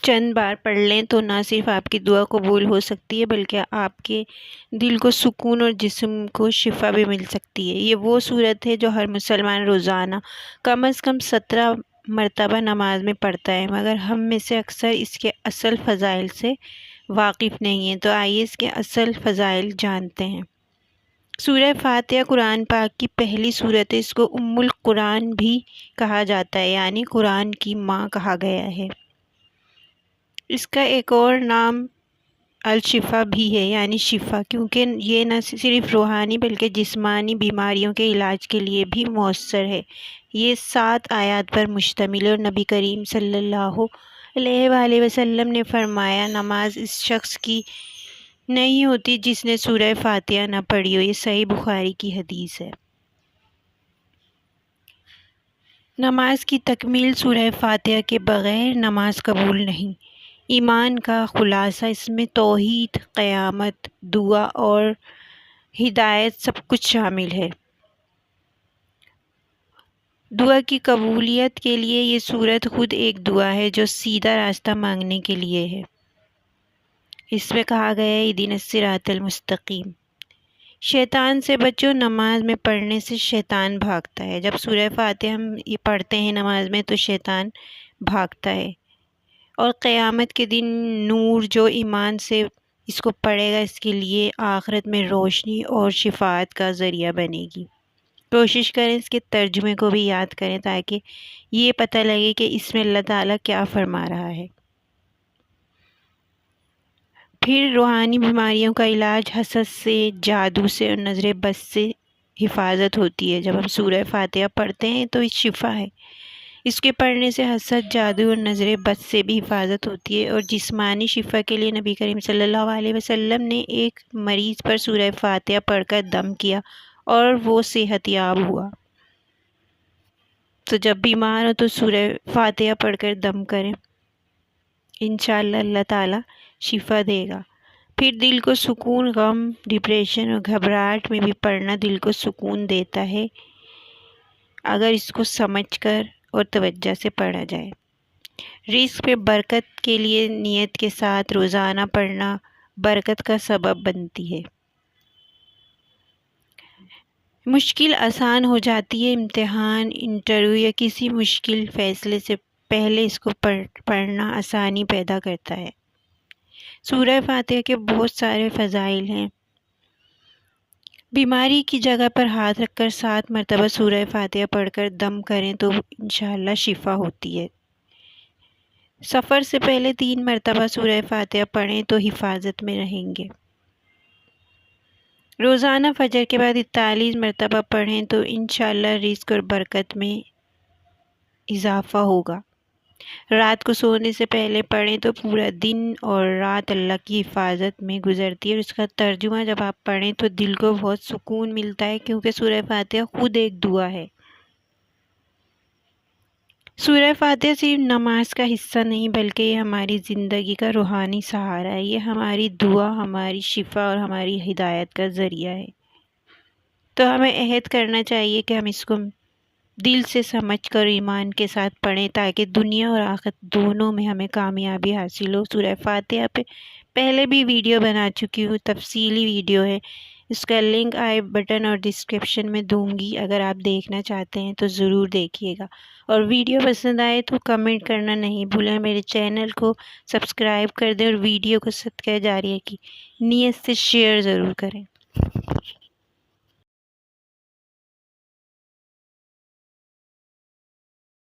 چند بار پڑھ لیں تو نہ صرف آپ کی دعا قبول ہو سکتی ہے بلکہ آپ کے دل کو سکون اور جسم کو شفا بھی مل سکتی ہے۔ یہ وہ سورت ہے جو ہر مسلمان روزانہ کم از کم 17 مرتبہ نماز میں پڑھتا ہے، مگر ہم میں سے اکثر اس کے اصل فضائل سے واقف نہیں ہیں۔ تو آئیے اس کے اصل فضائل جانتے ہیں۔ سورہ فاتحہ قرآن پاک کی پہلی سورت ہے۔ اس کو ام القرآن بھی کہا جاتا ہے، یعنی قرآن کی ماں کہا گیا ہے۔ اس کا ایک اور نام الشفا بھی ہے، یعنی شفا، کیونکہ یہ نہ صرف روحانی بلکہ جسمانی بیماریوں کے علاج کے لیے بھی مؤثر ہے۔ یہ 7 آیات پر مشتمل ہے اور نبی کریم صلی اللہ علیہ وآلہ وسلم نے فرمایا، نماز اس شخص کی نہیں ہوتی جس نے سورہ فاتحہ نہ پڑھی ہو۔ یہ صحیح بخاری کی حدیث ہے۔ نماز کی تکمیل سورہ فاتحہ کے بغیر نماز قبول نہیں۔ ایمان کا خلاصہ اس میں توحید، قیامت، دعا اور ہدایت سب کچھ شامل ہے۔ دعا کی قبولیت کے لیے یہ سورت خود ایک دعا ہے جو سیدھا راستہ مانگنے کے لیے ہے۔ اس میں کہا گیا ہے اہدنا الصراط المستقیم۔ شیطان سے بچو، نماز میں پڑھنے سے شیطان بھاگتا ہے۔ جب سورہ فاتحہ ہم یہ پڑھتے ہیں نماز میں تو شیطان بھاگتا ہے، اور قیامت کے دن نور جو ایمان سے اس کو پڑھے گا اس کے لیے آخرت میں روشنی اور شفاعت کا ذریعہ بنے گی۔ کوشش کریں اس کے ترجمے کو بھی یاد کریں تاکہ یہ پتہ لگے کہ اس میں اللہ تعالیٰ کیا فرما رہا ہے۔ پھر روحانی بیماریوں کا علاج، حسد سے، جادو سے اور نظر بد سے حفاظت ہوتی ہے۔ جب ہم سورہ فاتحہ پڑھتے ہیں تو اس شفا ہے۔ اس کے پڑھنے سے حسد، جادو اور نظر بد سے بھی حفاظت ہوتی ہے۔ اور جسمانی شفا کے لیے نبی کریم صلی اللہ علیہ وسلم نے ایک مریض پر سورہ فاتحہ پڑھ کر دم کیا اور وہ صحت یاب ہوا۔ تو جب بیمار ہو تو سورہ فاتحہ پڑھ کر دم کریں، انشاءاللہ اللہ تعالیٰ شفا دے گا۔ پھر دل کو سکون، غم، ڈپریشن اور گھبراہٹ میں بھی پڑھنا دل کو سکون دیتا ہے اگر اس کو سمجھ کر اور توجہ سے پڑھا جائے۔ رزق پہ برکت کے لیے نیت کے ساتھ روزانہ پڑھنا برکت کا سبب بنتی ہے۔ مشکل آسان ہو جاتی ہے۔ امتحان، انٹرویو یا کسی مشکل فیصلے سے پہلے اس کو پڑھنا آسانی پیدا کرتا ہے۔ سورہ فاتحہ کے بہت سارے فضائل ہیں۔ بیماری کی جگہ پر ہاتھ رکھ کر 7 مرتبہ سورہ فاتحہ پڑھ کر دم کریں تو انشاءاللہ شفا ہوتی ہے۔ سفر سے پہلے 3 مرتبہ سورہ فاتحہ پڑھیں تو حفاظت میں رہیں گے۔ روزانہ فجر کے بعد 41 مرتبہ پڑھیں تو انشاءاللہ رزق اور برکت میں اضافہ ہوگا۔ رات کو سونے سے پہلے پڑھیں تو پورا دن اور رات اللہ کی حفاظت میں گزرتی ہے۔ اور اس کا ترجمہ جب آپ پڑھیں تو دل کو بہت سکون ملتا ہے، کیونکہ سورہ فاتحہ خود ایک دعا ہے۔ سورہ فاتحہ صرف نماز کا حصہ نہیں بلکہ یہ ہماری زندگی کا روحانی سہارا ہے۔ یہ ہماری دعا، ہماری شفا اور ہماری ہدایت کا ذریعہ ہے۔ تو ہمیں عہد کرنا چاہیے کہ ہم اس کو دل سے سمجھ کر ایمان کے ساتھ پڑھیں تاکہ دنیا اور آخرت دونوں میں ہمیں کامیابی حاصل ہو۔ سورہ فاتحہ پہ پہلے بھی ویڈیو بنا چکی ہوں، تفصیلی ویڈیو ہے، اس کا لنک آئی بٹن اور ڈسکرپشن میں دوں گی۔ اگر آپ دیکھنا چاہتے ہیں تو ضرور دیکھیے گا، اور ویڈیو پسند آئے تو کمنٹ کرنا نہیں بھولیں۔ میرے چینل کو سبسکرائب کر دیں اور ویڈیو کو صدقہ جاریہ کی نیت سے شیئر ضرور کریں۔